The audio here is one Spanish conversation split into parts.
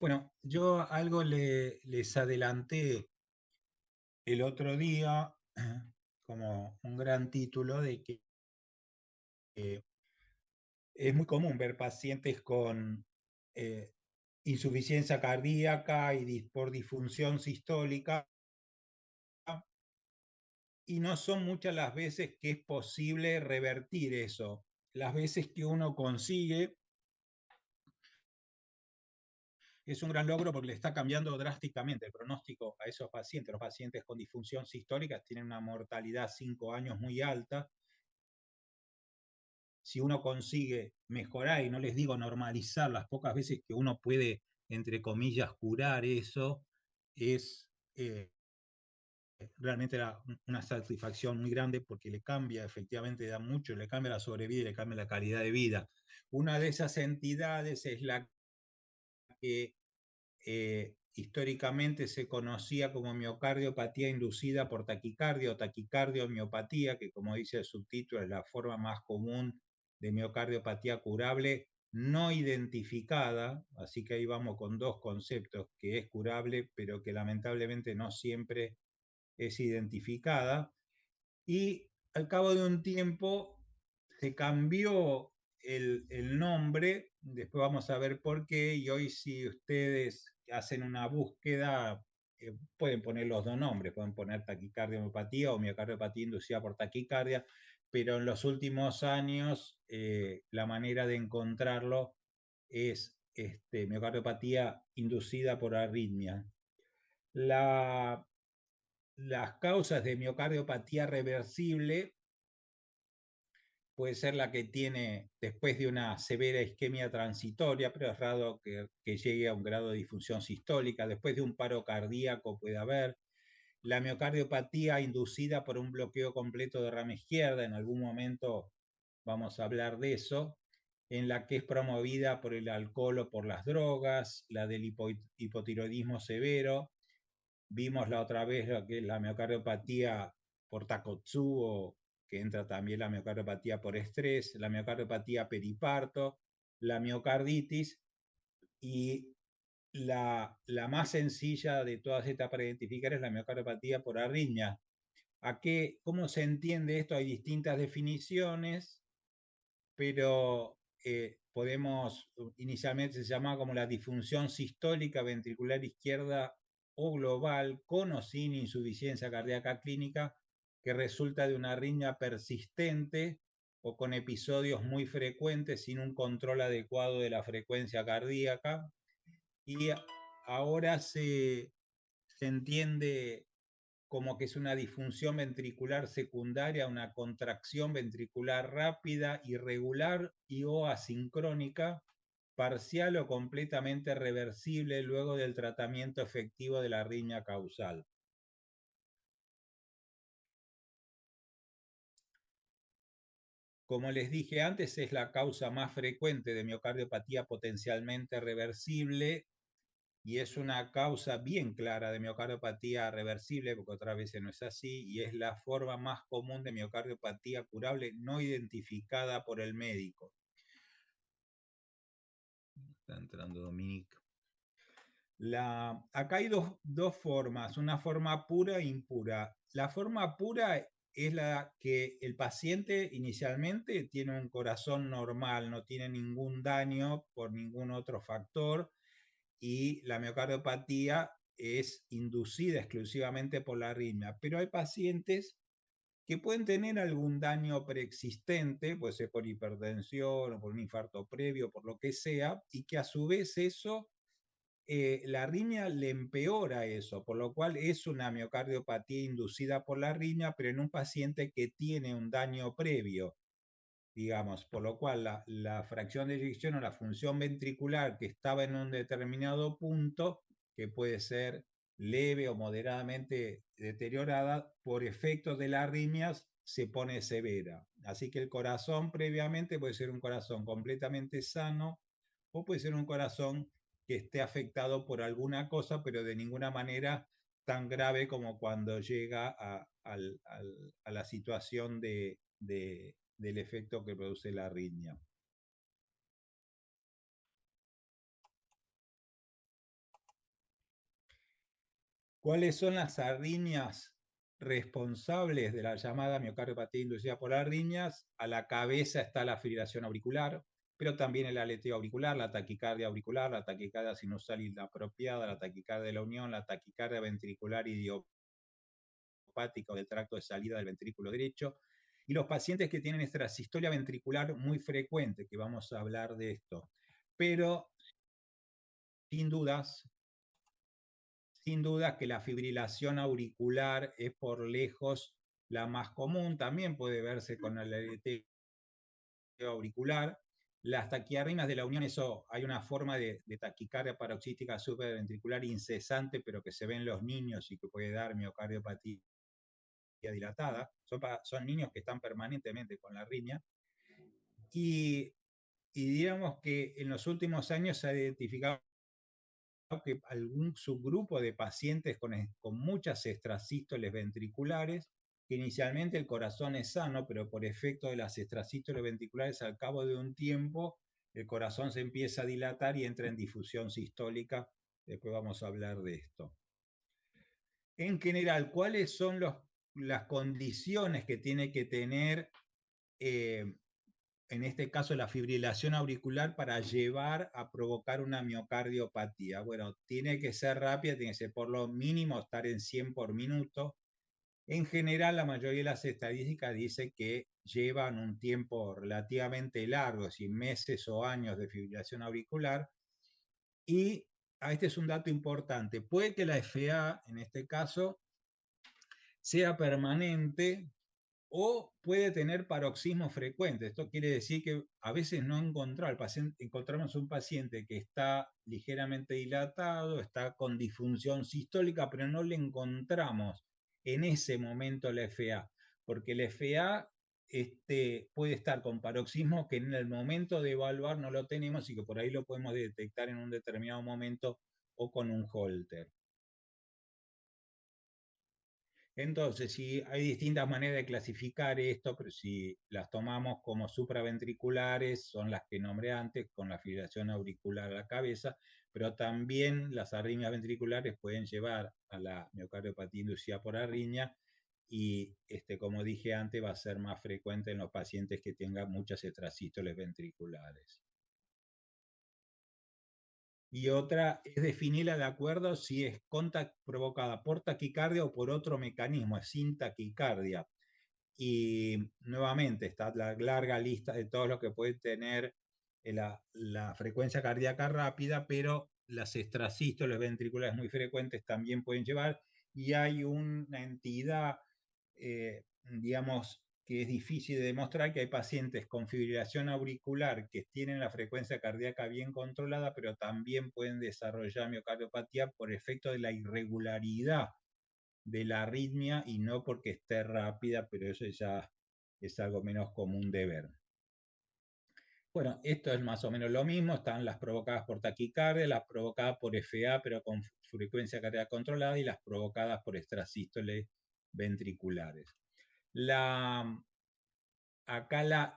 Bueno, yo algo les adelanté el otro día como un gran título de que es muy común ver pacientes con eh, insuficiencia cardíaca y por disfunción sistólica, y no son muchas las veces que es posible revertir eso. Las veces que uno consigue es un gran logro porque le está cambiando drásticamente el pronóstico a esos pacientes. Los pacientes con disfunción sistólica tienen una mortalidad 5 años muy alta. Si uno consigue mejorar, y no les digo normalizar, las pocas veces que uno puede, entre comillas, curar eso, es realmente una satisfacción muy grande porque le cambia, efectivamente da mucho, le cambia la sobrevida y le cambia la calidad de vida. Una de esas entidades es la que históricamente se conocía como miocardiopatía inducida por taquicardia o taquicardiomiopatía, que como dice el subtítulo es la forma más común de miocardiopatía curable no identificada, así que ahí vamos con dos conceptos, que es curable, pero que lamentablemente no siempre es identificada. Y al cabo de un tiempo se cambió el nombre, después vamos a ver por qué, y hoy si ustedes hacen una búsqueda, pueden poner los dos nombres, pueden poner taquicardiomopatía o miocardiopatía inducida por taquicardia, pero en los últimos años la manera de encontrarlo es miocardiopatía inducida por arritmia. La, las causas de miocardiopatía reversible puede ser la que tiene después de una severa isquemia transitoria, pero es raro que llegue a un grado de disfunción sistólica. Después de un paro cardíaco puede haber. La miocardiopatía inducida por un bloqueo completo de rama izquierda, en algún momento vamos a hablar de eso, en la que es promovida por el alcohol o por las drogas, la del hipotiroidismo severo. Vimos la otra vez lo que es la miocardiopatía por Takotsubo, que entra también la miocardiopatía por estrés, la miocardiopatía periparto, la miocarditis, y la más sencilla de todas estas para identificar es la miocardiopatía por arritmia. ¿Cómo se entiende esto? Hay distintas definiciones, pero inicialmente se llamaba como la disfunción sistólica ventricular izquierda o global, con o sin insuficiencia cardíaca clínica, que resulta de una arritmia persistente o con episodios muy frecuentes sin un control adecuado de la frecuencia cardíaca. Y ahora se entiende como que es una disfunción ventricular secundaria, una contracción ventricular rápida, irregular y o asincrónica, parcial o completamente reversible luego del tratamiento efectivo de la arritmia causal. Como les dije antes, es la causa más frecuente de miocardiopatía potencialmente reversible y es una causa bien clara de miocardiopatía reversible, porque otras veces no es así, y es la forma más común de miocardiopatía curable no identificada por el médico. Está entrando Dominique. Acá hay dos formas, una forma pura e impura. La forma pura es la que el paciente inicialmente tiene un corazón normal, no tiene ningún daño por ningún otro factor, y la miocardiopatía es inducida exclusivamente por la arritmia. Pero hay pacientes que pueden tener algún daño preexistente, puede ser por hipertensión o por un infarto previo, por lo que sea, y que a su vez eso, la arritmia le empeora eso, por lo cual es una miocardiopatía inducida por la arritmia, pero en un paciente que tiene un daño previo, digamos, por lo cual la fracción de eyección o la función ventricular que estaba en un determinado punto, que puede ser leve o moderadamente deteriorada, por efectos de las arritmias se pone severa. Así que el corazón previamente puede ser un corazón completamente sano o puede ser un corazón que esté afectado por alguna cosa, pero de ninguna manera tan grave como cuando llega a la situación del efecto que produce la arritmia. ¿Cuáles son las arritmias responsables de la llamada miocardiopatía inducida por arritmias? A la cabeza está la fibrilación auricular, pero también el aleteo auricular, la taquicardia auricular, la taquicardia sinusal inapropiada, la taquicardia de la unión, la taquicardia ventricular idiopática del tracto de salida del ventrículo derecho, y los pacientes que tienen extrasistolia ventricular muy frecuente, que vamos a hablar de esto. Pero, sin dudas que la fibrilación auricular es por lejos la más común, también puede verse con el aleteo auricular. Las taquiarritmias de la unión, eso hay una forma de taquicardia paroxística supraventricular incesante, pero que se ve en los niños y que puede dar miocardiopatía dilatada. Son niños que están permanentemente con la arritmia. Y digamos que en los últimos años se ha identificado que algún subgrupo de pacientes con muchas extrasístoles ventriculares, que inicialmente el corazón es sano, pero por efecto de las extrasístoles ventriculares, al cabo de un tiempo, el corazón se empieza a dilatar y entra en difusión sistólica. Después vamos a hablar de esto. En general, ¿cuáles son las condiciones que tiene que tener en este caso la fibrilación auricular para llevar a provocar una miocardiopatía? Bueno, tiene que ser rápida, tiene que ser por lo mínimo estar en 100 por minuto. En general, la mayoría de las estadísticas dice que llevan un tiempo relativamente largo, si meses o años de fibrilación auricular. Y este es un dato importante. Puede que la FA, en este caso, sea permanente, o puede tener paroxismo frecuente. Esto quiere decir que a veces no encontramos un paciente que está ligeramente dilatado, está con disfunción sistólica, pero no le encontramos en ese momento la FA, porque la FA puede estar con paroxismo que en el momento de evaluar no lo tenemos y que por ahí lo podemos detectar en un determinado momento o con un Holter. Entonces, sí, hay distintas maneras de clasificar esto, pero si las tomamos como supraventriculares, son las que nombré antes, con la fibrilación auricular a la cabeza, pero también las arritmias ventriculares pueden llevar a la miocardiopatía inducida por arritmia y, como dije antes, va a ser más frecuente en los pacientes que tengan muchas extrasístoles ventriculares. Y otra es definirla de acuerdo si es provocada por taquicardia o por otro mecanismo, es sin taquicardia. Y nuevamente está la larga lista de todo lo que puede tener la frecuencia cardíaca rápida, pero las extrasístoles ventriculares muy frecuentes también pueden llevar, y hay una entidad, digamos, que es difícil de demostrar, que hay pacientes con fibrilación auricular que tienen la frecuencia cardíaca bien controlada, pero también pueden desarrollar miocardiopatía por efecto de la irregularidad de la arritmia y no porque esté rápida, pero eso ya es algo menos común de ver. Bueno, esto es más o menos lo mismo, están las provocadas por taquicardia, las provocadas por FA, pero con frecuencia cardíaca controlada, y las provocadas por extrasístoles ventriculares. Acá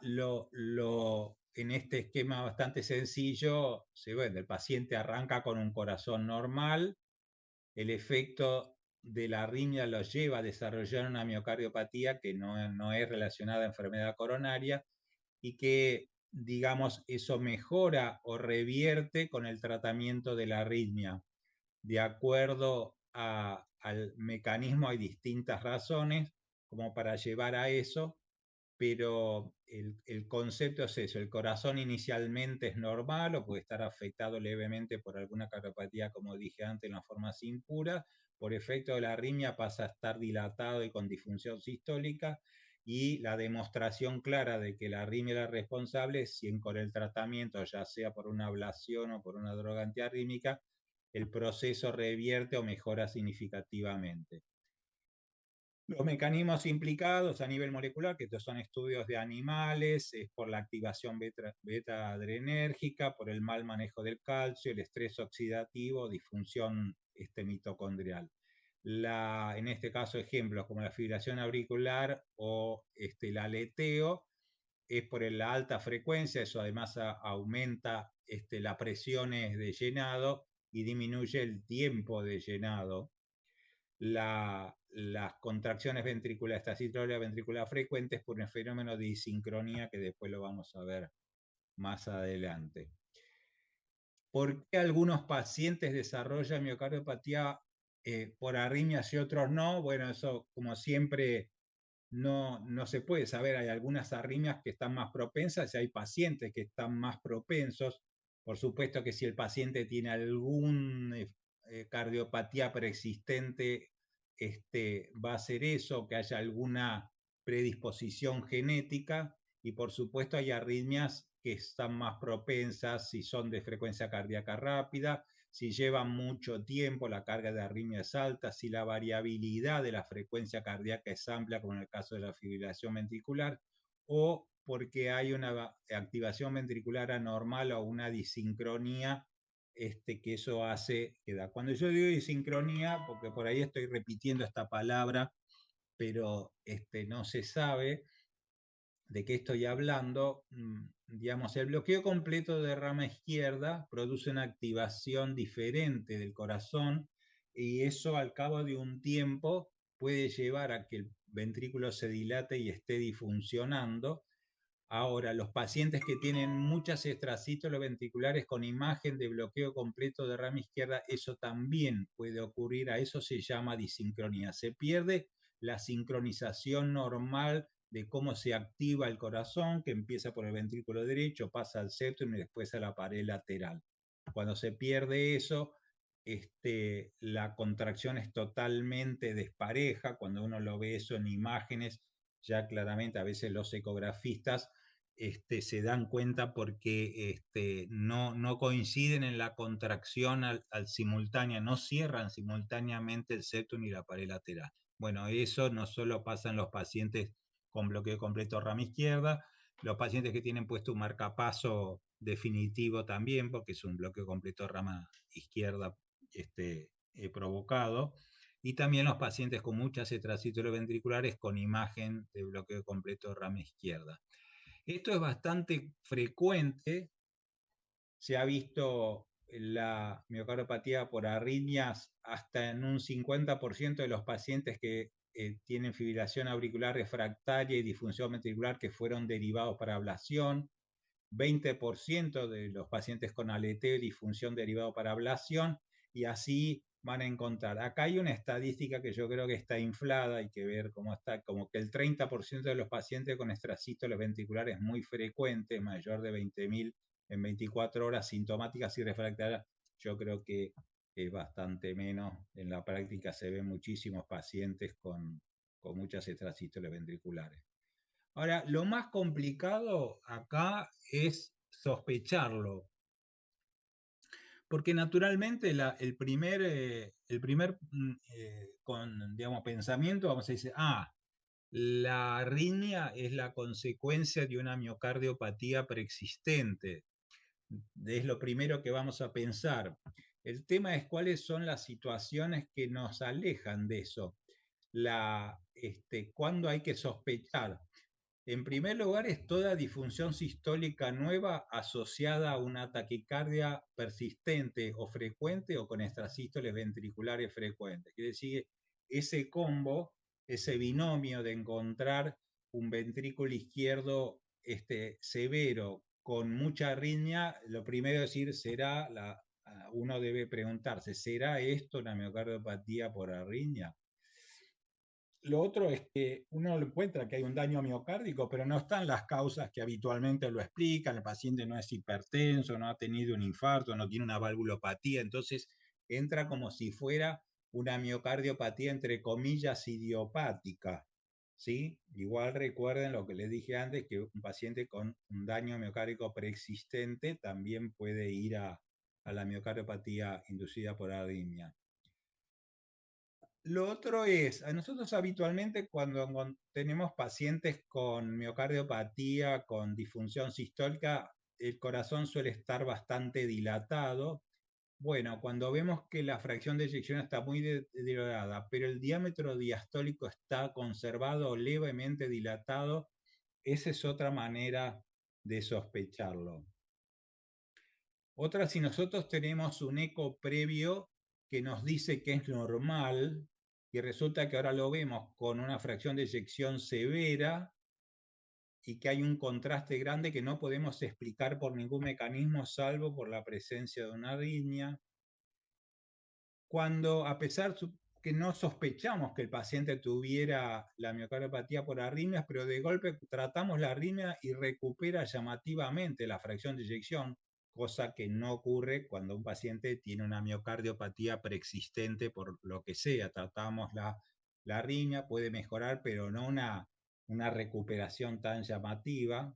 en este esquema bastante sencillo, el paciente arranca con un corazón normal, el efecto de la arritmia lo lleva a desarrollar una miocardiopatía que no es relacionada a enfermedad coronaria, y que, digamos, eso mejora o revierte con el tratamiento de la arritmia. De acuerdo al mecanismo hay distintas razones como para llevar a eso, pero el concepto es eso: el corazón inicialmente es normal o puede estar afectado levemente por alguna cardiopatía, como dije antes, en la forma sin pura. Por efecto de la arritmia pasa a estar dilatado y con disfunción sistólica, y la demostración clara de que la arritmia era responsable es si con el tratamiento, ya sea por una ablación o por una droga antiarrítmica, el proceso revierte o mejora significativamente. Los mecanismos implicados a nivel molecular, que estos son estudios de animales, es por la activación beta-adrenérgica, por el mal manejo del calcio, el estrés oxidativo, disfunción mitocondrial. En este caso, ejemplos como la fibrilación auricular o el aleteo, es por la alta frecuencia. Eso además aumenta las presiones de llenado y disminuye el tiempo de llenado. las contracciones ventriculares, esta citralgia ventricular frecuentes por un fenómeno de disincronía que después lo vamos a ver más adelante. ¿Por qué algunos pacientes desarrollan miocardiopatía por arritmias y otros no? Bueno, eso como siempre no se puede saber. Hay algunas arritmias que están más propensas y hay pacientes que están más propensos. Por supuesto que si el paciente tiene algún cardiopatía preexistente, va a ser eso, que haya alguna predisposición genética, y por supuesto hay arritmias que están más propensas si son de frecuencia cardíaca rápida, si llevan mucho tiempo, la carga de arritmia es alta, si la variabilidad de la frecuencia cardíaca es amplia, como en el caso de la fibrilación ventricular, o porque hay una activación ventricular anormal o una disincronía, que eso hace que da. Cuando yo digo disincronía, porque por ahí estoy repitiendo esta palabra, pero no se sabe de qué estoy hablando. Digamos, el bloqueo completo de rama izquierda produce una activación diferente del corazón, y eso al cabo de un tiempo puede llevar a que el ventrículo se dilate y esté disfuncionando. Ahora, los pacientes que tienen muchas extracístoles ventriculares con imagen de bloqueo completo de rama izquierda, eso también puede ocurrir. A eso se llama disincronía. Se pierde la sincronización normal de cómo se activa el corazón, que empieza por el ventrículo derecho, pasa al septum y después a la pared lateral. Cuando se pierde eso, la contracción es totalmente despareja. Cuando uno lo ve eso en imágenes, ya claramente a veces los ecografistas se dan cuenta porque no coinciden en la contracción al simultánea, no cierran simultáneamente el septum y la pared lateral. Bueno, eso no solo pasa en los pacientes con bloqueo completo rama izquierda, los pacientes que tienen puesto un marcapaso definitivo también, porque es un bloqueo completo rama izquierda provocado, y también los pacientes con muchas extracístoles ventriculares con imagen de bloqueo completo rama izquierda. Esto es bastante frecuente. Se ha visto la miocardiopatía por arritmias hasta en un 50% de los pacientes que tienen fibrilación auricular refractaria y disfunción ventricular que fueron derivados para ablación, 20% de los pacientes con aleteo y disfunción derivado para ablación, y así van a encontrar. Acá hay una estadística que yo creo que está inflada, hay que ver cómo está, como que el 30% de los pacientes con extrasístoles ventriculares muy frecuentes, mayor de 20.000 en 24 horas, sintomáticas y refractarias. Yo creo que es bastante menos. En la práctica se ven muchísimos pacientes con muchas extrasístoles ventriculares. Ahora, lo más complicado acá es sospecharlo, porque naturalmente el primer pensamiento, vamos a decir, la arritmia es la consecuencia de una miocardiopatía preexistente. Es lo primero que vamos a pensar. El tema es cuáles son las situaciones que nos alejan de eso. ¿Cuándo hay que sospechar? En primer lugar, es toda disfunción sistólica nueva asociada a una taquicardia persistente o frecuente o con extrasístoles ventriculares frecuentes. Quiere decir, ese combo, ese binomio de encontrar un ventrículo izquierdo severo con mucha arritmia, lo primero es decir, uno debe preguntarse, ¿será esto una miocardiopatía por arritmia? Lo otro es que uno encuentra que hay un daño miocárdico, pero no están las causas que habitualmente lo explican. El paciente no es hipertenso, no ha tenido un infarto, no tiene una valvulopatía, entonces entra como si fuera una miocardiopatía entre comillas idiopática. ¿Sí? Igual recuerden lo que les dije antes, que un paciente con un daño miocárdico preexistente también puede ir a la miocardiopatía inducida por arritmia. Lo otro es, a nosotros habitualmente cuando tenemos pacientes con miocardiopatía, con disfunción sistólica, el corazón suele estar bastante dilatado. Bueno, cuando vemos que la fracción de eyección está muy deteriorada, pero el diámetro diastólico está conservado o levemente dilatado, esa es otra manera de sospecharlo. Otra, si nosotros tenemos un eco previo que nos dice que es normal, y resulta que ahora lo vemos con una fracción de eyección severa y que hay un contraste grande que no podemos explicar por ningún mecanismo salvo por la presencia de una arritmia. Cuando, a pesar que no sospechamos que el paciente tuviera la miocardiopatía por arritmias, pero de golpe tratamos la arritmia y recupera llamativamente la fracción de eyección, cosa que no ocurre cuando un paciente tiene una miocardiopatía preexistente por lo que sea. Tratamos la arritmia, puede mejorar, pero no una recuperación tan llamativa.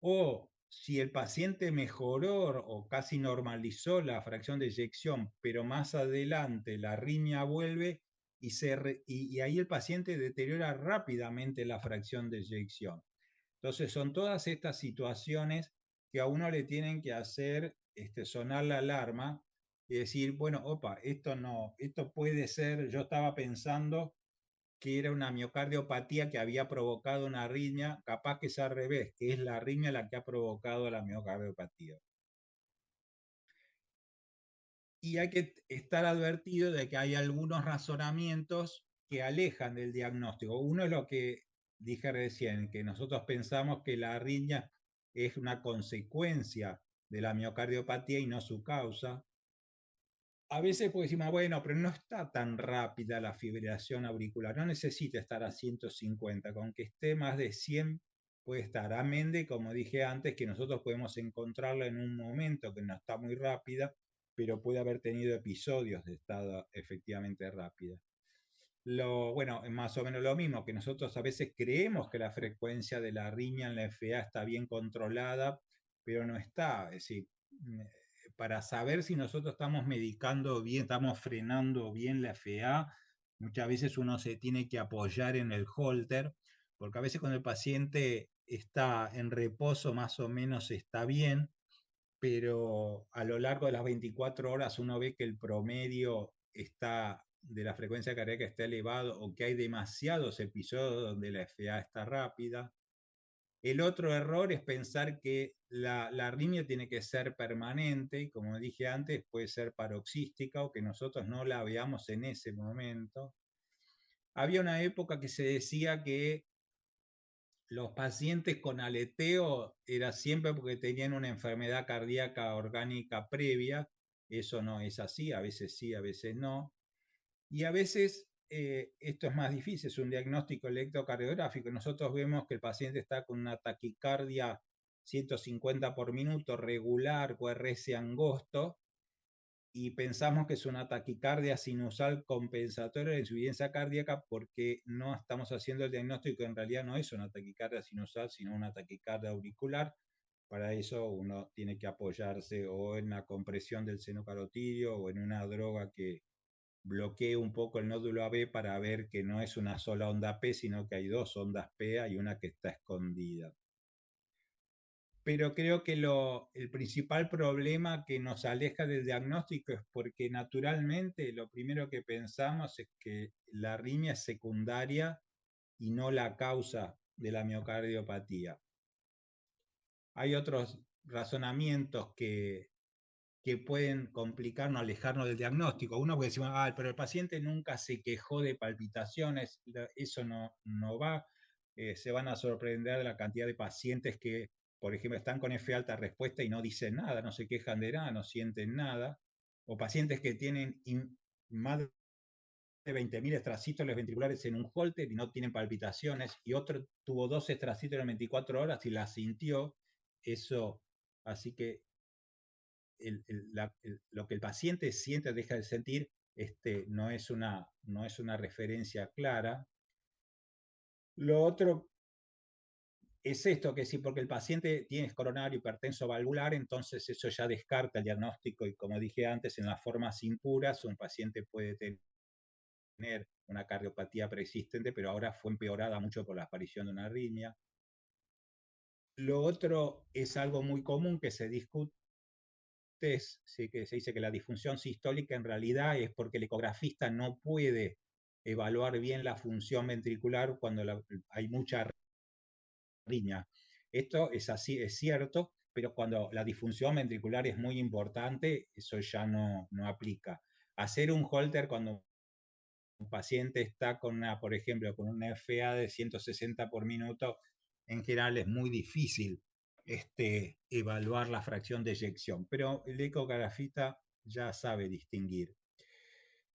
O si el paciente mejoró o casi normalizó la fracción de eyección, pero más adelante la arritmia vuelve y ahí el paciente deteriora rápidamente la fracción de eyección. Entonces son todas estas situaciones que a uno le tienen que hacer sonar la alarma y decir, bueno, opa, esto no, esto puede ser, yo estaba pensando que era una miocardiopatía que había provocado una arritmia, capaz que es al revés, que es la arritmia la que ha provocado la miocardiopatía. Y hay que estar advertido de que hay algunos razonamientos que alejan del diagnóstico. Uno es lo que dije recién, que nosotros pensamos que la arritmia es una consecuencia de la miocardiopatía y no su causa. A veces pues decimos, bueno, pero no está tan rápida la fibrilación auricular, no necesita estar a 150, con que esté más de 100 puede estar. Amén de, como dije antes, que nosotros podemos encontrarla en un momento que no está muy rápida, pero puede haber tenido episodios de estado efectivamente rápida. Bueno, es más o menos lo mismo, que nosotros a veces creemos que la frecuencia de la arritmia en la FA está bien controlada, pero no está. Es decir, para saber si nosotros estamos medicando bien, estamos frenando bien la FA, muchas veces uno se tiene que apoyar en el holter, porque a veces cuando el paciente está en reposo más o menos está bien, pero a lo largo de las 24 horas uno ve que el promedio está de la frecuencia cardíaca está elevado o que hay demasiados episodios donde la FA está rápida. El otro error es pensar que la arritmia tiene que ser permanente y como dije antes puede ser paroxística o que nosotros no la veamos en ese momento. Había una época que se decía que los pacientes con aleteo era siempre porque tenían una enfermedad cardíaca orgánica previa. Eso no es así, a veces sí, a veces no. Y a veces esto es más difícil, es un diagnóstico electrocardiográfico. Nosotros vemos que el paciente está con una taquicardia 150 por minuto regular, QRS angosto, y pensamos que es una taquicardia sinusal compensatoria de insuficiencia cardíaca porque no estamos haciendo el diagnóstico, en realidad no es una taquicardia sinusal, sino una taquicardia auricular. Para eso uno tiene que apoyarse o en la compresión del seno carotidio o en una droga que bloquee un poco el nódulo AB para ver que no es una sola onda P, sino que hay dos ondas P, hay una que está escondida. Pero creo que el principal problema que nos aleja del diagnóstico es porque naturalmente lo primero que pensamos es que la arritmia es secundaria y no la causa de la miocardiopatía. Hay otros razonamientos que pueden complicarnos, alejarnos del diagnóstico. Uno puede decir, pero el paciente nunca se quejó de palpitaciones, eso no va. Se van a sorprender de la cantidad de pacientes que, por ejemplo, están con F alta respuesta y no dicen nada, no se quejan de nada, no sienten nada. O pacientes que tienen más de 20.000 extrasístoles ventriculares en un holter y no tienen palpitaciones, y otro tuvo 2 extrasístoles en 24 horas y la sintió. Eso, así que lo que el paciente siente, deja de sentir, no es una referencia clara. Lo otro es esto, que sí, porque el paciente tiene coronario hipertenso valvular, entonces eso ya descarta el diagnóstico y como dije antes, en las formas impuras un paciente puede tener una cardiopatía preexistente, pero ahora fue empeorada mucho por la aparición de una arritmia. Lo otro es algo muy común que se discute, sí, que se dice que la disfunción sistólica en realidad es porque el ecografista no puede evaluar bien la función ventricular cuando hay mucha arritmia. Esto es así, es cierto, pero cuando la disfunción ventricular es muy importante, eso ya no aplica. Hacer un holter cuando un paciente está con una, por ejemplo, con una FA de 160 por minuto, en general es muy difícil evaluar la fracción de eyección, pero el ecografista ya sabe distinguir.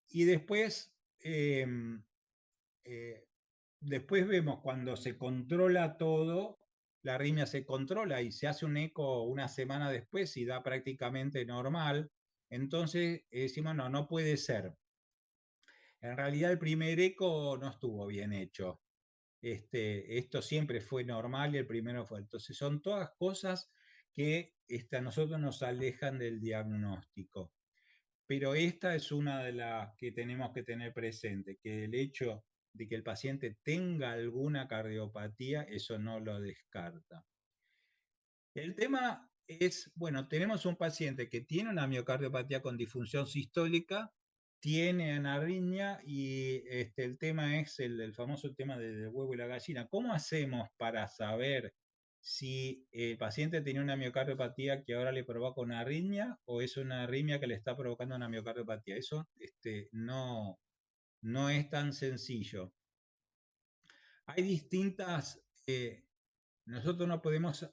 Y después, después vemos cuando se controla todo, la arritmia se controla y se hace un eco una semana después y da prácticamente normal, entonces decimos, no, no puede ser. En realidad el primer eco no estuvo bien hecho. Esto siempre fue normal y el primero fue. Entonces son todas cosas que a nosotros nos alejan del diagnóstico. Pero esta es una de las que tenemos que tener presente, que el hecho de que el paciente tenga alguna cardiopatía, eso no lo descarta. El tema es, bueno, tenemos un paciente que tiene una miocardiopatía con disfunción sistólica, tiene anarritmia y el tema es el famoso tema del huevo y la gallina. ¿Cómo hacemos para saber si el paciente tiene una miocardiopatía que ahora le provoca una arritmia o es una arritmia que le está provocando una miocardiopatía? Eso no, no es tan sencillo. Hay distintas nosotros no podemos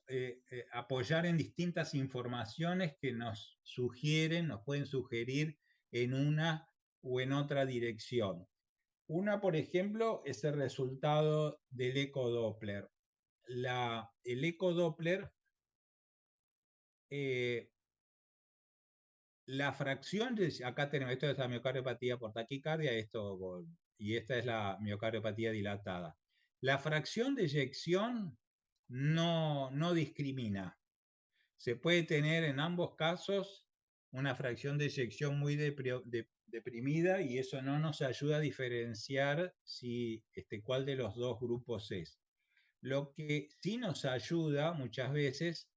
apoyar en distintas informaciones que nos sugieren, nos pueden sugerir en una o en otra dirección. Una, por ejemplo, es el resultado del ecodoppler. El ecodoppler, la fracción, acá tenemos, esto es la miocardiopatía por taquicardia, y esta es la miocardiopatía dilatada. La fracción de eyección no discrimina. Se puede tener en ambos casos una fracción de eyección muy deprimida y eso no nos ayuda a diferenciar cuál de los dos grupos es. Lo que sí nos ayuda muchas veces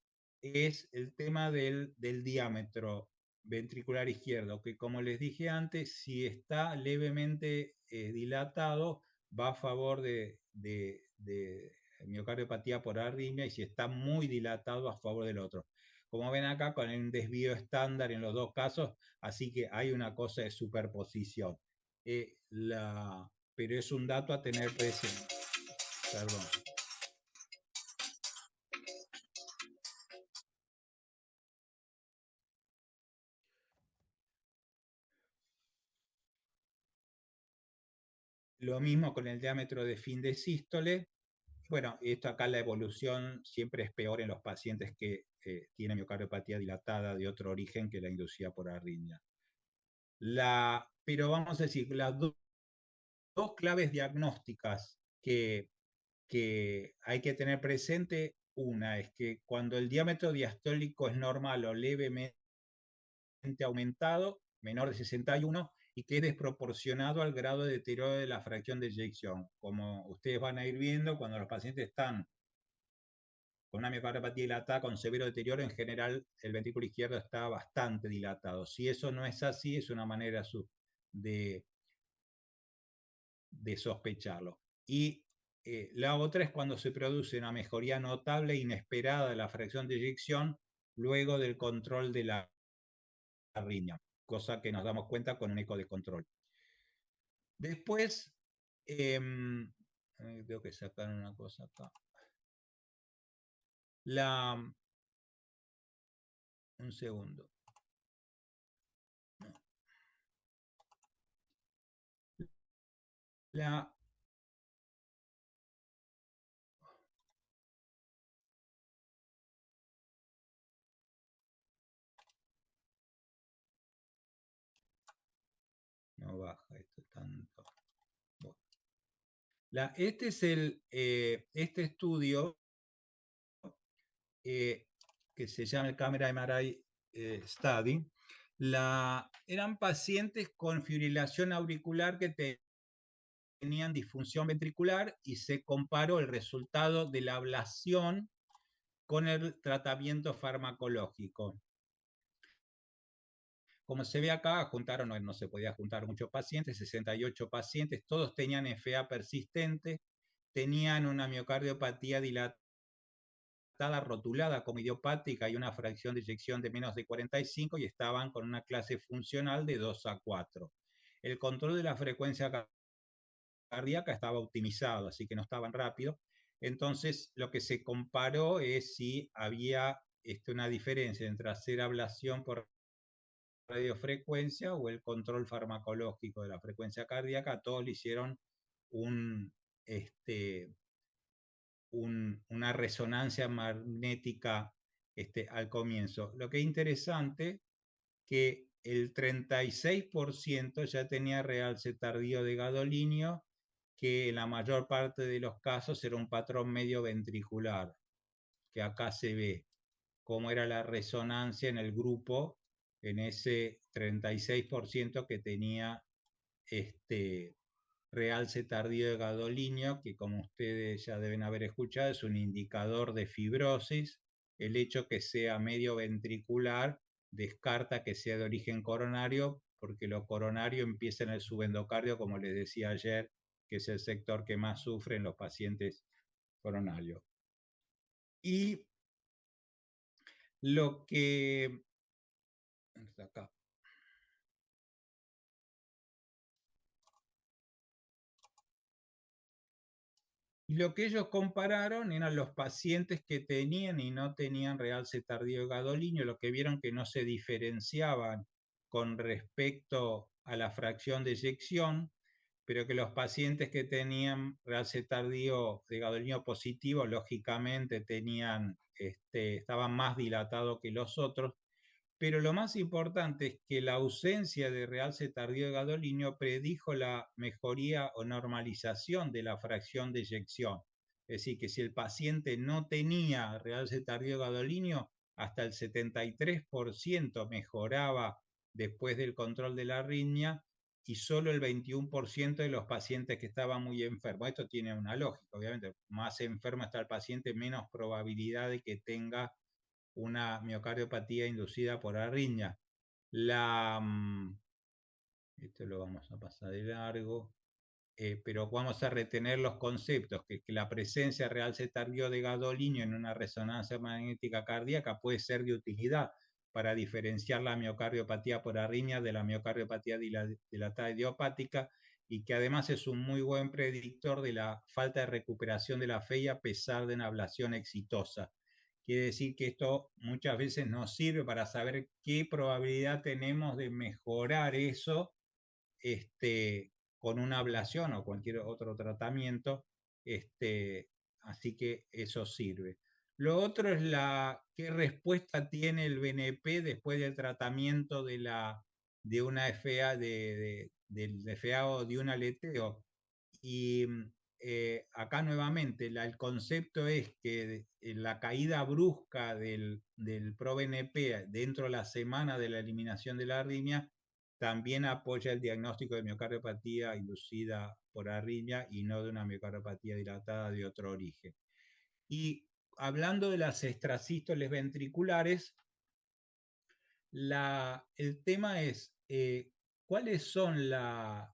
es el tema del diámetro ventricular izquierdo, que como les dije antes, si está levemente dilatado, va a favor de miocardiopatía por arritmia y si está muy dilatado a favor del otro. Como ven acá, con un desvío estándar en los dos casos, así que hay una cosa de superposición. Pero es un dato a tener presente. Perdón. Lo mismo con el diámetro de fin de sístole. Bueno, esto acá la evolución siempre es peor en los pacientes que tienen miocardiopatía dilatada de otro origen que la inducida por arritmia. Pero vamos a decir, las dos claves diagnósticas que hay que tener presente, una es que cuando el diámetro diastólico es normal o levemente aumentado, menor de 61, y que es desproporcionado al grado de deterioro de la fracción de eyección. Como ustedes van a ir viendo, cuando los pacientes están con una miocardiopatía dilatada con severo deterioro, en general el ventrículo izquierdo está bastante dilatado. Si eso no es así, es una manera de, de sospecharlo. Y la otra es cuando se produce una mejoría notable e inesperada de la fracción de eyección luego del control de la arritmia, cosa que nos damos cuenta con un eco de control. Después, tengo que sacar una cosa acá. Un segundo. La, no baja esto tanto. Bueno. Este es este estudio que se llama el Camera MRI Study. Eran pacientes con fibrilación auricular que tenían disfunción ventricular y se comparó el resultado de la ablación con el tratamiento farmacológico. Como se ve acá, juntaron, no se podía juntar muchos pacientes, 68 pacientes, todos tenían FA persistente, tenían una miocardiopatía dilatada rotulada como idiopática y una fracción de eyección de menos de 45 y estaban con una clase funcional de 2 a 4. El control de la frecuencia cardíaca estaba optimizado, así que no estaban rápido. Entonces, lo que se comparó es si había una diferencia entre hacer ablación por radiofrecuencia o el control farmacológico de la frecuencia cardíaca. Todos le hicieron un, este, una resonancia magnética al comienzo. Lo que es interesante que el 36% ya tenía realce tardío de gadolinio, que en la mayor parte de los casos era un patrón medio ventricular, que acá se ve cómo era la resonancia en el grupo, en ese 36% que tenía realce tardío de gadolinio, que como ustedes ya deben haber escuchado, es un indicador de fibrosis. El hecho que sea medio ventricular descarta que sea de origen coronario, porque lo coronario empieza en el subendocardio, como les decía ayer, que es el sector que más sufre en los pacientes coronarios. Y lo que... Acá. Y lo que ellos compararon eran los pacientes que tenían y no tenían realce tardío de gadolinio, lo que vieron que no se diferenciaban con respecto a la fracción de eyección, pero que los pacientes que tenían realce tardío de gadolinio positivo, lógicamente estaban más dilatados que los otros, pero lo más importante es que la ausencia de realce tardío de gadolinio predijo la mejoría o normalización de la fracción de eyección. Es decir, que si el paciente no tenía realce tardío de gadolinio, hasta el 73% mejoraba después del control de la arritmia y solo el 21% de los pacientes que estaban muy enfermos. Esto tiene una lógica, obviamente. Más enfermo está el paciente, menos probabilidad de que tenga una miocardiopatía inducida por arritmia. Esto lo vamos a pasar de largo, pero vamos a retener los conceptos, que la presencia de realce tardío de gadolinio en una resonancia magnética cardíaca puede ser de utilidad para diferenciar la miocardiopatía por arritmia de la miocardiopatía dilatada idiopática, y que además es un muy buen predictor de la falta de recuperación de la fe a pesar de una ablación exitosa. Quiere decir que esto muchas veces nos sirve para saber qué probabilidad tenemos de mejorar eso con una ablación o cualquier otro tratamiento. Así que eso sirve. Lo otro es qué respuesta tiene el BNP después del tratamiento de una FA, del FA o de un aleteo. Y acá nuevamente el concepto es que la caída brusca del ProBNP dentro de la semana de la eliminación de la arritmia también apoya el diagnóstico de miocardiopatía inducida por arritmia y no de una miocardiopatía dilatada de otro origen. Y hablando de las extrasístoles ventriculares, el tema es cuáles son las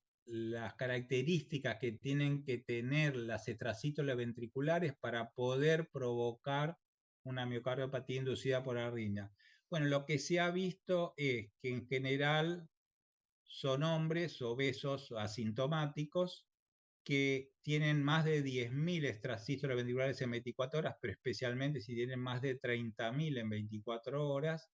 características que tienen que tener las extrasístoles ventriculares para poder provocar una miocardiopatía inducida por arritmia. Bueno, lo que se ha visto es que en general son hombres obesos asintomáticos que tienen más de 10.000 extrasístoles ventriculares en 24 horas, pero especialmente si tienen más de 30.000 en 24 horas,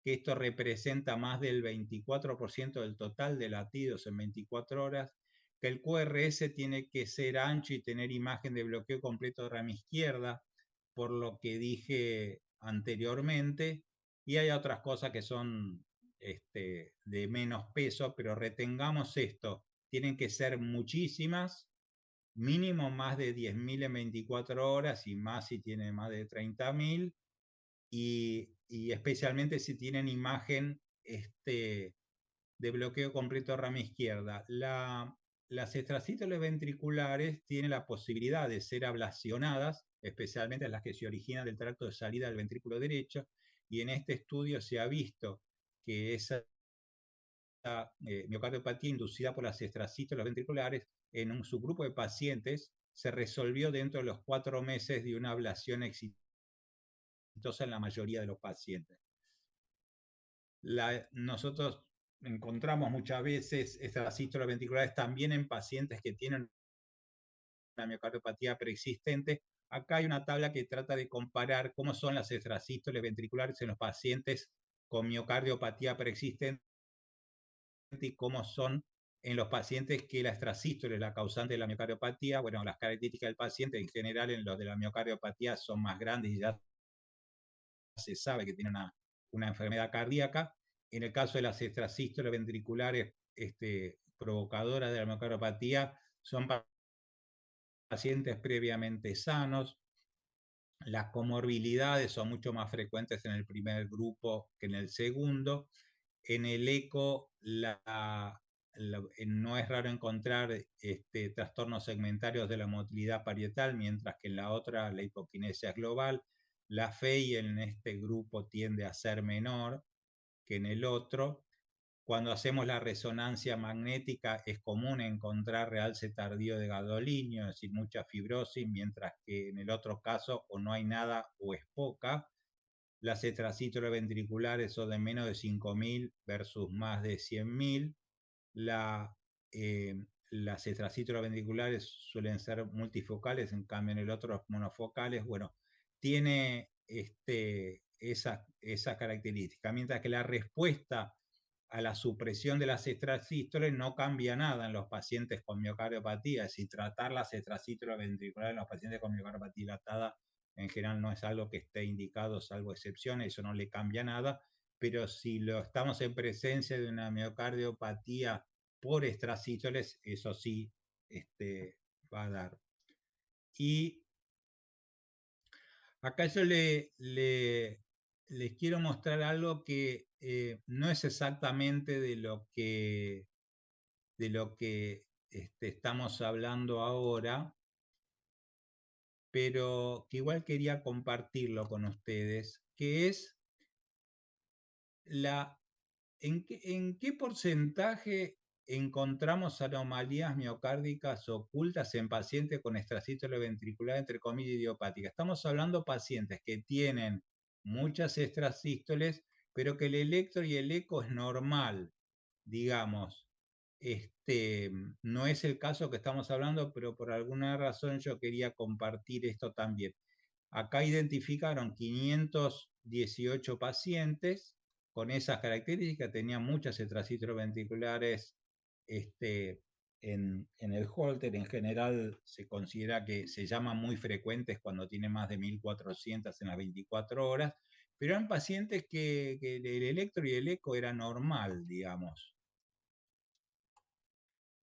que esto representa más del 24% del total de latidos en 24 horas, que el QRS tiene que ser ancho y tener imagen de bloqueo completo de rama izquierda, por lo que dije anteriormente, y hay otras cosas que son de menos peso, pero retengamos esto, tienen que ser muchísimas, mínimo más de 10.000 en 24 horas y más si tienen más de 30.000, y especialmente si tienen imagen de bloqueo completo de rama izquierda. Las extrasístoles ventriculares tienen la posibilidad de ser ablacionadas, especialmente las que se originan del tracto de salida del ventrículo derecho, y en este estudio se ha visto que esa miocardiopatía inducida por las extrasístoles ventriculares en un subgrupo de pacientes se resolvió dentro de los 4 meses de una ablación exitosa en la mayoría de los pacientes. Nosotros encontramos muchas veces extrasístoles ventriculares también en pacientes que tienen miocardiopatía preexistente. Acá hay una tabla que trata de comparar cómo son las extrasístoles ventriculares en los pacientes con miocardiopatía preexistente y cómo son en los pacientes que la extrasístole es la causante de la miocardiopatía. Bueno, las características del paciente en general en los de la miocardiopatía son más grandes y ya se sabe que tiene una enfermedad cardíaca. En el caso de las extrasístoles ventriculares provocadoras de la miocardiopatía, son pacientes previamente sanos. Las comorbilidades son mucho más frecuentes en el primer grupo que en el segundo. En el eco no es raro encontrar trastornos segmentarios de la motilidad parietal, mientras que en la otra la hipoquinesia es global. La FEI en este grupo tiende a ser menor que en el otro. Cuando hacemos la resonancia magnética es común encontrar realce tardío de gadolinio, es decir, mucha fibrosis, mientras que en el otro caso o no hay nada o es poca. Las extrasístoles ventriculares son de menos de 5.000 versus más de 100.000. Las extrasístoles ventriculares suelen ser multifocales, en cambio en el otro monofocales. Bueno, tiene esa característica, mientras que la respuesta a la supresión de las extrasístoles no cambia nada en los pacientes con miocardiopatía. Si tratar las extrasístoles ventriculares en los pacientes con miocardiopatía dilatada en general no es algo que esté indicado, salvo excepciones, eso no le cambia nada, pero si lo estamos en presencia de una miocardiopatía por extrasístoles, eso sí va a dar. Y acá yo les quiero mostrar algo que no es exactamente de lo que estamos hablando ahora, pero que igual quería compartirlo con ustedes, que es ¿en qué porcentaje encontramos anomalías miocárdicas ocultas en pacientes con extrasístole ventricular, entre comillas, idiopática? Estamos hablando de pacientes que tienen muchas extrasístoles, pero que el electro y el eco es normal, digamos. No es el caso que estamos hablando, pero por alguna razón yo quería compartir esto también. Acá identificaron 518 pacientes con esas características, tenían muchas extrasístoles ventriculares en el Holter. En general se considera que se llaman muy frecuentes cuando tiene más de 1.400 en las 24 horas, pero eran pacientes que el electro y el eco era normal, digamos.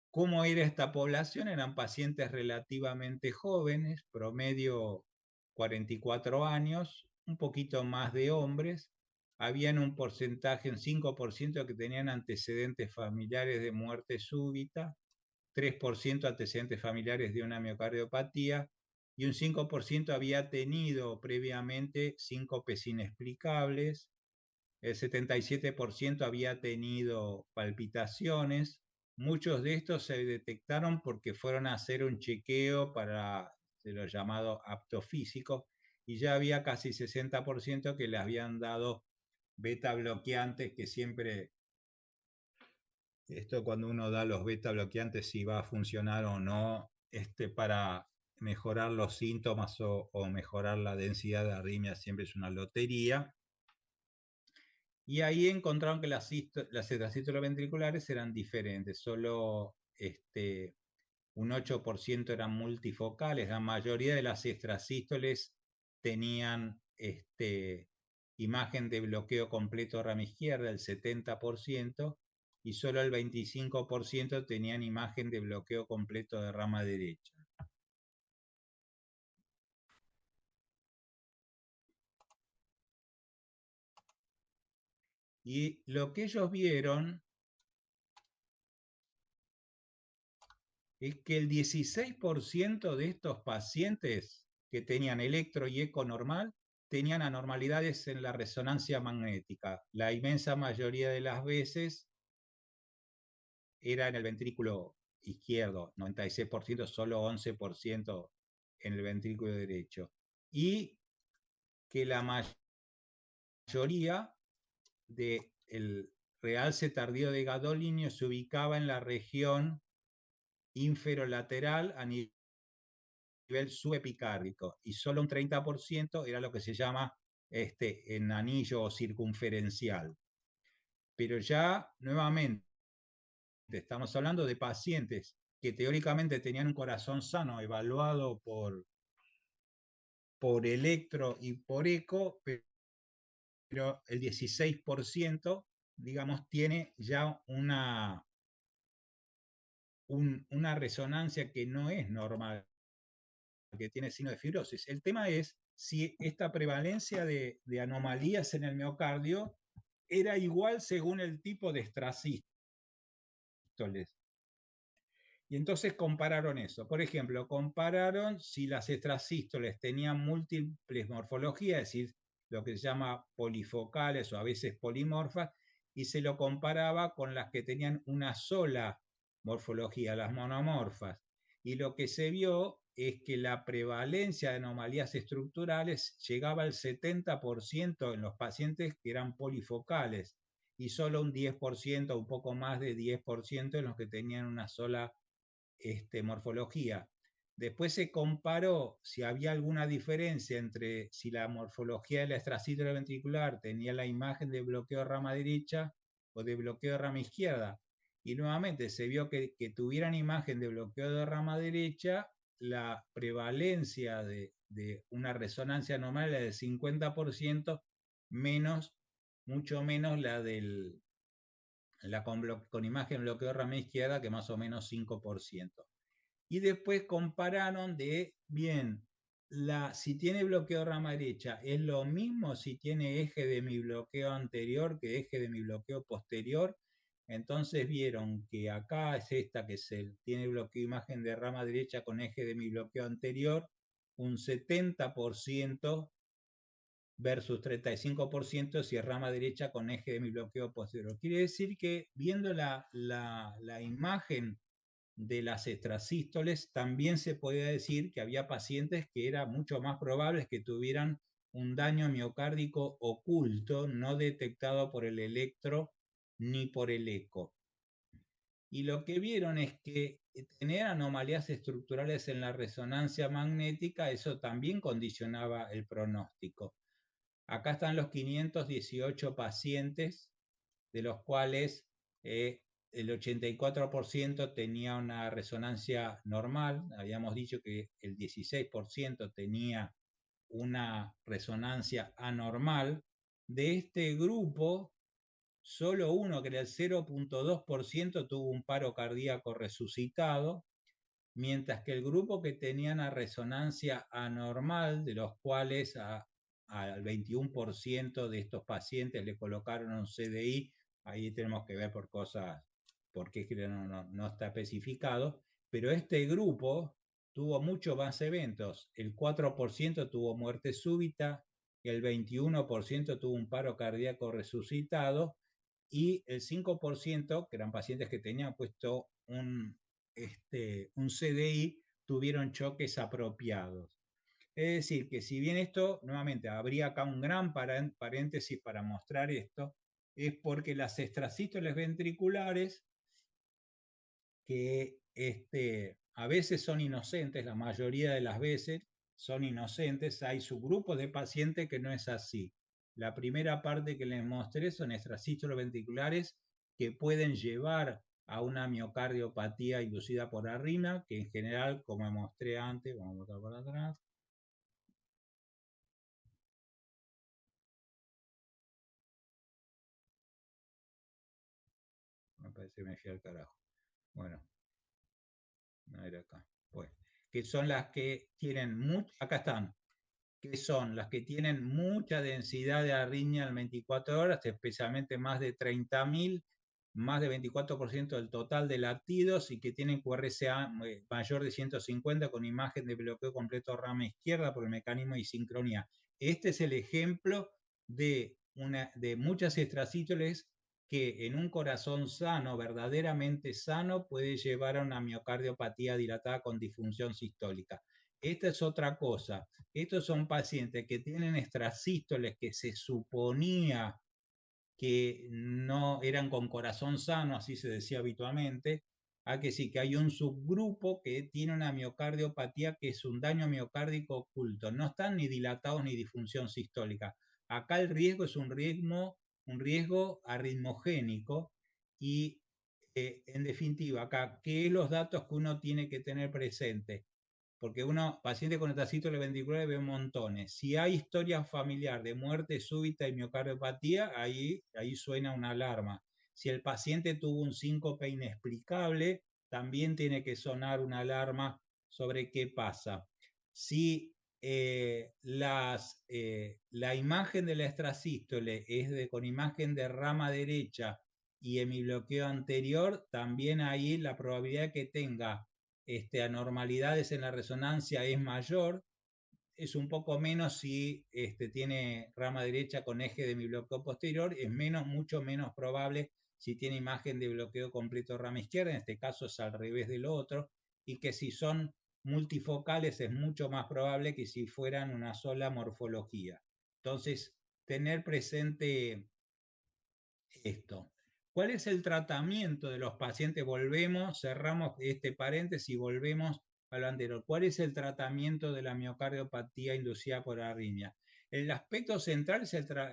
¿Cómo era esta población? Eran pacientes relativamente jóvenes, promedio 44 años, un poquito más de hombres. Habían un porcentaje, un 5% que tenían antecedentes familiares de muerte súbita, 3% antecedentes familiares de una miocardiopatía y un 5% había tenido previamente síncopes inexplicables. El 77% había tenido palpitaciones. Muchos de estos se detectaron porque fueron a hacer un chequeo para lo llamado apto físico, y ya había casi 60% que le habían dado beta bloqueantes, que siempre, esto cuando uno da los beta bloqueantes, si va a funcionar o no, para mejorar los síntomas o mejorar la densidad de arritmia, siempre es una lotería. Y ahí encontraron que las extrasístoles ventriculares eran diferentes, solo un 8% eran multifocales. La mayoría de las extrasístoles tenían imagen de bloqueo completo de rama izquierda, el 70%, y solo el 25% tenían imagen de bloqueo completo de rama derecha. Y lo que ellos vieron es que el 16% de estos pacientes que tenían electro y eco normal tenían anormalidades en la resonancia magnética. La inmensa mayoría de las veces era en el ventrículo izquierdo, 96%, solo 11% en el ventrículo derecho. Y que la mayoría del realce tardío de gadolinio se ubicaba en la región inferolateral a nivel nivel subepicárdico y solo un 30% era lo que se llama en anillo circunferencial. Pero ya nuevamente estamos hablando de pacientes que teóricamente tenían un corazón sano evaluado por electro y por eco, pero el 16%, digamos, tiene ya una resonancia que no es normal, que tiene signo de fibrosis. El tema es si esta prevalencia de anomalías en el miocardio era igual según el tipo de extrasístoles. Y entonces compararon eso. Por ejemplo, compararon si las extrasístoles tenían múltiples morfologías, es decir, lo que se llama polifocales o a veces polimorfas, y se lo comparaba con las que tenían una sola morfología, las monomorfas. Y lo que se vio es que la prevalencia de anomalías estructurales llegaba al 70% en los pacientes que eran polifocales y solo un 10%, un poco más de 10% en los que tenían una sola morfología. Después se comparó si había alguna diferencia entre si la morfología de la extracístole ventricular tenía la imagen de bloqueo de rama derecha o de bloqueo de rama izquierda. Y nuevamente se vio que tuvieran imagen de bloqueo de rama derecha, la prevalencia de una resonancia normal era del 50%, mucho menos la del con imagen bloqueo de rama izquierda, que más o menos 5%. Y después compararon bien, si tiene bloqueo de rama derecha, ¿es lo mismo si tiene eje de mi bloqueo anterior que eje de mi bloqueo posterior? Entonces vieron que acá es esta que tiene bloqueo imagen de rama derecha con eje de mi bloqueo anterior, un 70% versus 35% si es rama derecha con eje de mi bloqueo posterior. Quiere decir que viendo la imagen de las extrasístoles, también se podía decir que había pacientes que era mucho más probables que tuvieran un daño miocárdico oculto, no detectado por el electro ni por el eco. Y lo que vieron es que tener anomalías estructurales en la resonancia magnética, eso también condicionaba el pronóstico. Acá están los 518 pacientes, de los cuales el 84% tenía una resonancia normal. Habíamos dicho que el 16% tenía una resonancia anormal. De este grupo, solo uno, que era el 0.2%, tuvo un paro cardíaco resucitado, mientras que el grupo que tenía una resonancia anormal, de los cuales al 21% de estos pacientes le colocaron un CDI, ahí tenemos que ver por cosas, porque no está especificado, pero este grupo tuvo muchos más eventos. El 4% tuvo muerte súbita, el 21% tuvo un paro cardíaco resucitado y el 5%, que eran pacientes que tenían puesto un CDI, tuvieron choques apropiados. Es decir, que si bien esto, nuevamente, habría acá un gran paréntesis para mostrar esto, es porque las extrasístoles ventriculares, que a veces son inocentes, la mayoría de las veces son inocentes, hay subgrupos de pacientes que no es así. La primera parte que les mostré son extrasístoles ventriculares que pueden llevar a una miocardiopatía inducida por arritmia, que en general, como mostré antes, vamos a botar para atrás, me parece que me fui al carajo. Bueno, no era acá. Pues, que son las que tienen acá están, que son las que tienen mucha densidad de arritmia en 24 horas, especialmente más de 30.000, más de 24% del total de latidos y que tienen QRSA mayor de 150 con imagen de bloqueo completo rama izquierda por el mecanismo de sincronía. Este es el ejemplo de muchas extrasístoles que en un corazón sano, verdaderamente sano, puede llevar a una miocardiopatía dilatada con disfunción sistólica. Esta es otra cosa. Estos son pacientes que tienen extrasístoles que se suponía que no eran con corazón sano, así se decía habitualmente. a que sí, que hay un subgrupo que tiene una miocardiopatía que es un daño miocárdico oculto. No están ni dilatados ni disfunción sistólica. Acá el riesgo es un riesgo arritmogénico y en definitiva, acá, ¿qué es los datos que uno tiene que tener presente? Porque uno, paciente con atracito ventricular, ve montones. Si hay historia familiar de muerte súbita y miocardiopatía, ahí suena una alarma. Si el paciente tuvo un síncope inexplicable, también tiene que sonar una alarma sobre qué pasa. Si la imagen de la extrasístole es con imagen de rama derecha y hemibloqueo anterior, también ahí la probabilidad de que tenga anormalidades en la resonancia es mayor, es un poco menos si tiene rama derecha con eje de hemibloqueo posterior, es mucho menos probable si tiene imagen de bloqueo completo rama izquierda, en este caso es al revés de lo otro, y que si son multifocales es mucho más probable que si fueran una sola morfología. Entonces, tener presente esto. ¿Cuál es el tratamiento de los pacientes? Volvemos, cerramos este paréntesis y volvemos a lo anterior. ¿Cuál es el tratamiento de la miocardiopatía inducida por arritmia? El aspecto central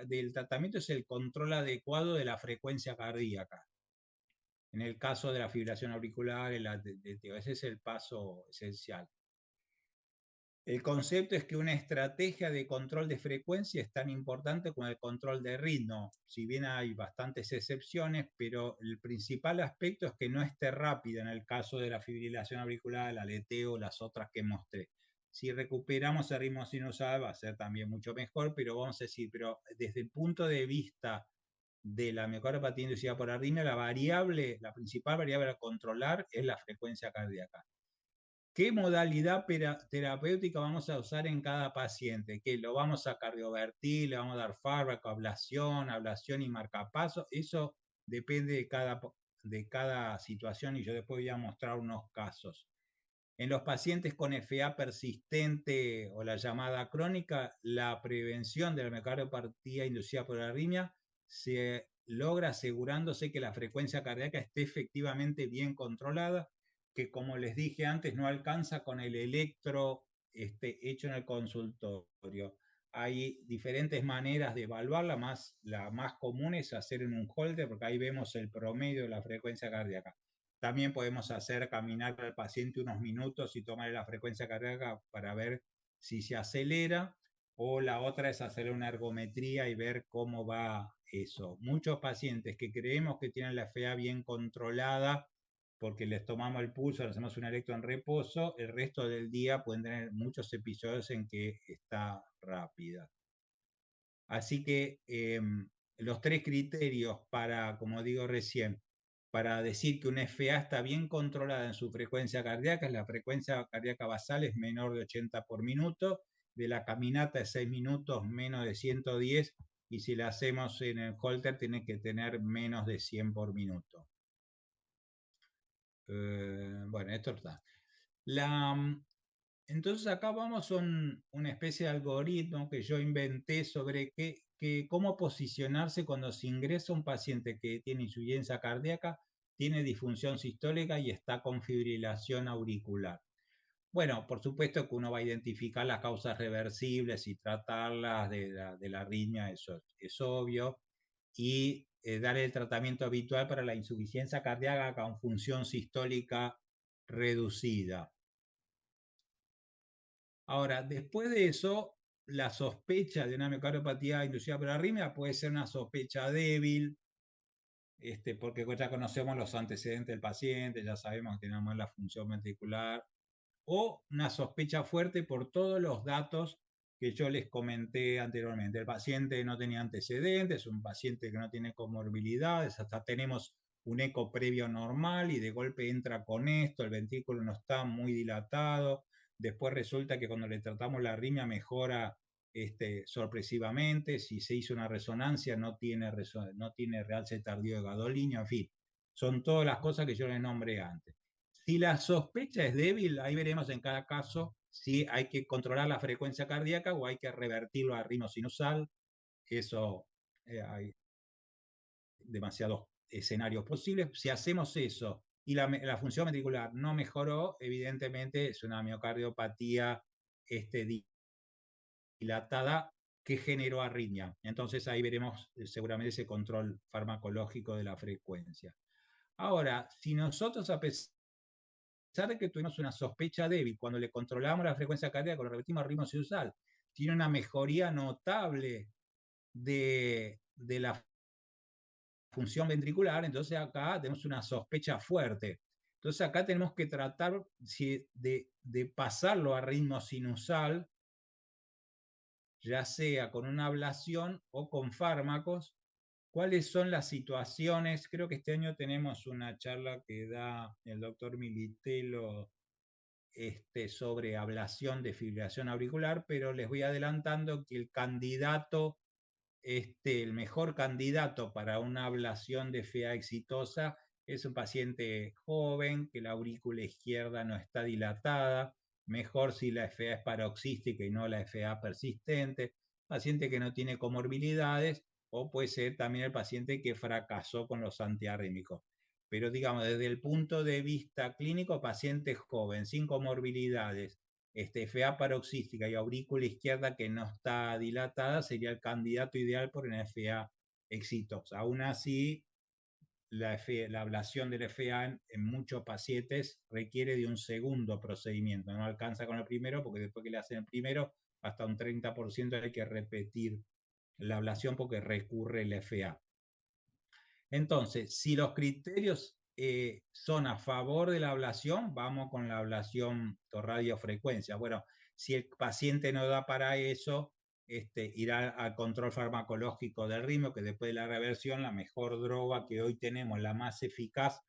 del tratamiento es el control adecuado de la frecuencia cardíaca. En el caso de la fibrilación auricular, ese es el paso esencial. El concepto es que una estrategia de control de frecuencia es tan importante como el control de ritmo. Si bien hay bastantes excepciones, pero el principal aspecto es que no esté rápida en el caso de la fibrilación auricular, el aleteo, las otras que mostré. Si recuperamos el ritmo sinusal va a ser también mucho mejor, pero vamos a decir, pero desde el punto de vista de la miocardiopatía inducida por arritmia, la principal variable a controlar es la frecuencia cardíaca. ¿Qué modalidad terapéutica vamos a usar en cada paciente? ¿Qué lo vamos a cardiovertir? ¿Le vamos a dar fármaco, ablación y marcapaso? Eso depende de cada situación y yo después voy a mostrar unos casos. En los pacientes con FA persistente o la llamada crónica, la prevención de la miocardiopatía inducida por arritmia se logra asegurándose que la frecuencia cardíaca esté efectivamente bien controlada, que como les dije antes no alcanza con el electro hecho en el consultorio. Hay diferentes maneras de evaluarla, la más común es hacer en un holter, porque ahí vemos el promedio de la frecuencia cardíaca. También podemos hacer caminar al paciente unos minutos y tomar la frecuencia cardíaca para ver si se acelera, o la otra es hacer una ergometría y ver cómo va eso. Muchos pacientes que creemos que tienen la FA bien controlada porque les tomamos el pulso, les hacemos un electro en reposo, el resto del día pueden tener muchos episodios en que está rápida. Así que los tres criterios para, como digo recién, para decir que una FA está bien controlada en su frecuencia cardíaca, la frecuencia cardíaca basal es menor de 80 por minuto, de la caminata de 6 minutos menos de 110, y si la hacemos en el holter tiene que tener menos de 100 por minuto. Bueno, esto está. Entonces acá vamos a una especie de algoritmo que yo inventé sobre cómo posicionarse cuando se ingresa un paciente que tiene insuficiencia cardíaca, tiene disfunción sistólica y está con fibrilación auricular. Bueno, por supuesto que uno va a identificar las causas reversibles y tratarlas de la arritmia, eso es obvio, y dar el tratamiento habitual para la insuficiencia cardíaca con función sistólica reducida. Ahora, después de eso, la sospecha de una miocardiopatía inducida por arritmia puede ser una sospecha débil, porque ya conocemos los antecedentes del paciente, ya sabemos que tiene mala función ventricular, o una sospecha fuerte por todos los datos que yo les comenté anteriormente. El paciente no tenía antecedentes, un paciente que no tiene comorbilidades, hasta tenemos un eco previo normal y de golpe entra con esto, el ventrículo no está muy dilatado, después resulta que cuando le tratamos la arritmia mejora sorpresivamente, si se hizo una resonancia no tiene realce tardío de gadolinio, en fin, son todas las cosas que yo les nombré antes. Si la sospecha es débil, ahí veremos en cada caso si hay que controlar la frecuencia cardíaca o hay que revertirlo a ritmo sinusal. Eso hay demasiados escenarios posibles. Si hacemos eso y la función ventricular no mejoró, evidentemente es una miocardiopatía dilatada que generó arritmia. Entonces ahí veremos seguramente ese control farmacológico de la frecuencia. Ahora, si nosotros a pesar de que tuvimos una sospecha débil, cuando le controlamos la frecuencia cardíaca, lo repetimos al ritmo sinusal, tiene una mejoría notable de la función ventricular, entonces acá tenemos una sospecha fuerte. Entonces acá tenemos que tratar de pasarlo a ritmo sinusal, ya sea con una ablación o con fármacos. ¿Cuáles son las situaciones? Creo que este año tenemos una charla que da el doctor Militello sobre ablación de fibrilación auricular, pero les voy adelantando que el candidato, el mejor candidato para una ablación de FA exitosa es un paciente joven, que la aurícula izquierda no está dilatada, mejor si la FA es paroxística y no la FA persistente, paciente que no tiene comorbilidades, o puede ser también el paciente que fracasó con los antiarrítmicos. Pero digamos, desde el punto de vista clínico, paciente joven, sin comorbilidades, FA paroxística y aurícula izquierda que no está dilatada, sería el candidato ideal por una FA exitosa. Aún así, la ablación del FA en muchos pacientes requiere de un segundo procedimiento. No alcanza con el primero, porque después que le hacen el primero, hasta un 30% hay que repetir la ablación porque recurre el FA. Entonces, si los criterios son a favor de la ablación, vamos con la ablación por radiofrecuencia. Bueno, si el paciente no da para eso, irá al control farmacológico del ritmo, que después de la reversión, la mejor droga que hoy tenemos, la más eficaz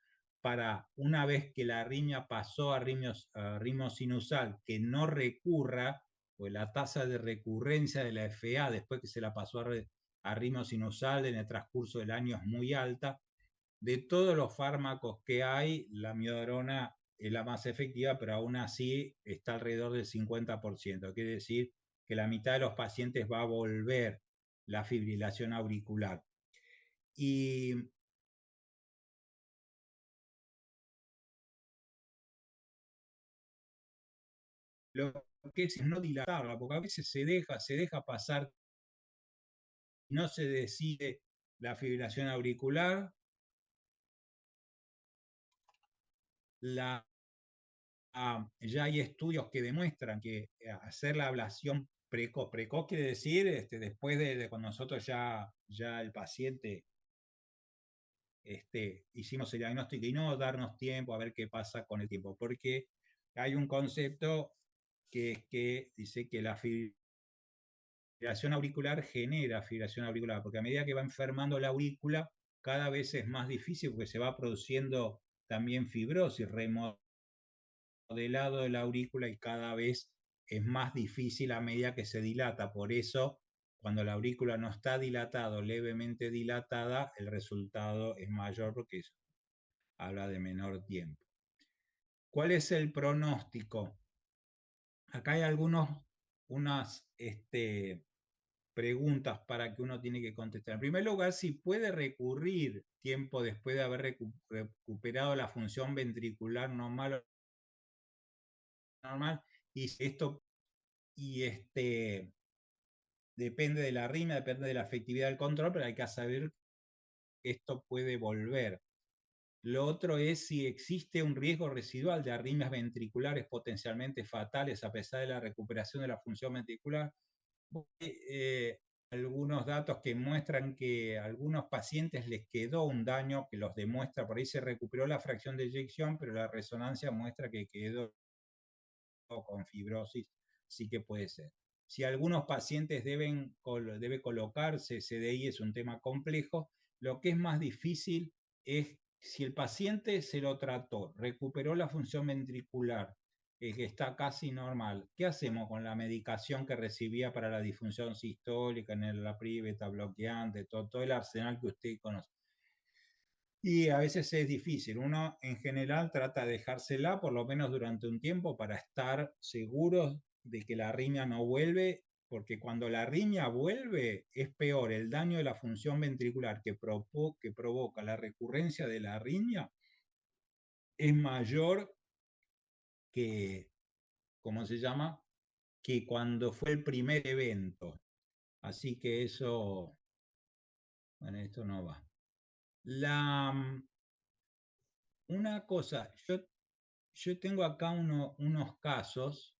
para una vez que la arritmia pasó a ritmo sinusal, que no recurra, pues la tasa de recurrencia de la FA después que se la pasó a ritmo sinusal en el transcurso del año es muy alta. De todos los fármacos que hay, la amiodarona es la más efectiva, pero aún así está alrededor del 50%. Quiere decir que la mitad de los pacientes va a volver la fibrilación auricular. Y lo que es no dilatarla, porque a veces se deja pasar, no se decide la fibrilación auricular, ya hay estudios que demuestran que hacer la ablación precoz quiere decir después de cuando nosotros ya el paciente hicimos el diagnóstico y no darnos tiempo a ver qué pasa con el tiempo, porque hay un concepto que es que dice que la fibrilación auricular genera fibrilación auricular, porque a medida que va enfermando la aurícula, cada vez es más difícil porque se va produciendo también fibrosis, modelado de la aurícula y cada vez es más difícil a medida que se dilata. Por eso, cuando la aurícula no está dilatada o levemente dilatada, el resultado es mayor porque eso habla de menor tiempo. ¿Cuál es el pronóstico? Acá hay unas preguntas para que uno tiene que contestar. En primer lugar, si puede recurrir tiempo después de haber recuperado la función ventricular normal y esto depende de la arritmia, depende de la efectividad del control, pero hay que saber que esto puede volver. Lo otro es si existe un riesgo residual de arritmias ventriculares potencialmente fatales a pesar de la recuperación de la función ventricular. Algunos datos que muestran que a algunos pacientes les quedó un daño que los demuestra, por ahí se recuperó la fracción de eyección, pero la resonancia muestra que quedó con fibrosis, sí que puede ser. Si algunos pacientes debe colocarse CDI, es un tema complejo. Lo que es más difícil es si el paciente se lo trató, recuperó la función ventricular, que está casi normal. ¿Qué hacemos con la medicación que recibía para la disfunción sistólica, en el APRI, beta bloqueante, todo el arsenal que usted conoce? Y a veces es difícil. Uno en general trata de dejársela por lo menos durante un tiempo para estar seguros de que la arritmia no vuelve, porque cuando la arritmia vuelve es peor el daño de la función ventricular que provoca la recurrencia de la arritmia es mayor que, ¿cómo se llama? Que cuando fue el primer evento. Así que eso, bueno, esto no va. Una cosa, yo tengo acá unos casos,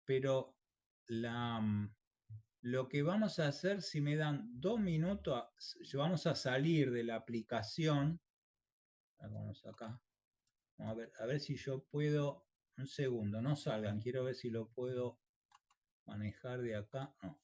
pero la, lo que vamos a hacer, si me dan 2 minutos, vamos a salir de la aplicación. Vamos acá. Vamos a ver si yo puedo. Un segundo, no salgan, quiero ver si lo puedo manejar de acá. No,